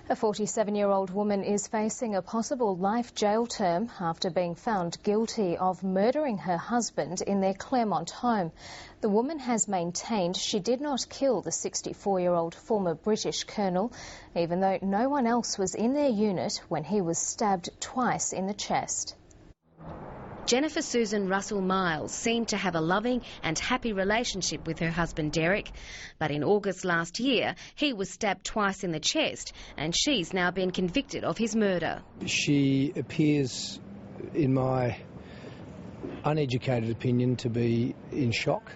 A 47-year-old woman is facing a possible life jail term after being found guilty of murdering her husband in their Claremont home. The woman has maintained she did not kill the 64-year-old former British colonel, even though no one else was in their unit when he was stabbed twice in the chest. Jennifer Susan Russell-Miles seemed to have a loving and happy relationship with her husband Derek, but in August last year he was stabbed twice in the chest and she's now been convicted of his murder. She appears, in my uneducated opinion, to be in shock.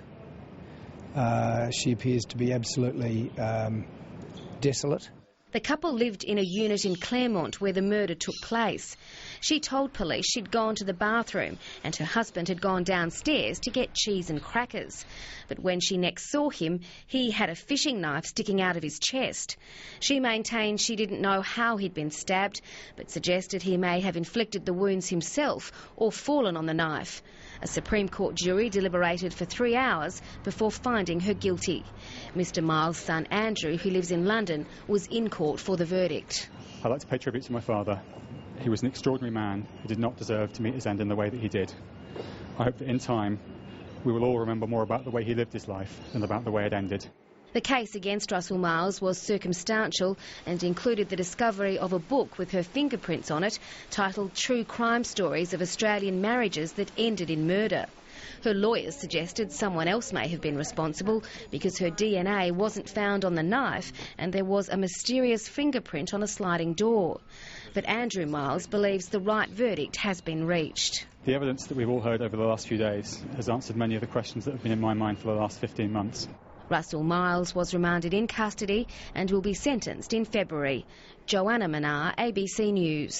She appears to be absolutely desolate. The couple lived in a unit in Claremont where the murder took place. She told police she'd gone to the bathroom and her husband had gone downstairs to get cheese and crackers. But when she next saw him, he had a fishing knife sticking out of his chest. She maintained she didn't know how he'd been stabbed, but suggested he may have inflicted the wounds himself or fallen on the knife. A Supreme Court jury deliberated for 3 hours before finding her guilty. Mr Miles' son Andrew, who lives in London, was in court for the verdict. I'd like to pay tribute to my father. He was an extraordinary man who did not deserve to meet his end in the way that he did. I hope that in time we will all remember more about the way he lived his life than about the way it ended. The case against Russell-Miles was circumstantial and included the discovery of a book with her fingerprints on it titled True Crime Stories of Australian Marriages That Ended in Murder. Her lawyers suggested someone else may have been responsible because her DNA wasn't found on the knife and there was a mysterious fingerprint on a sliding door. But Andrew Miles believes the right verdict has been reached. The evidence that we've all heard over the last few days has answered many of the questions that have been in my mind for the last 15 months. Russell-Miles was remanded in custody and will be sentenced in February. Joanna Manar, ABC News.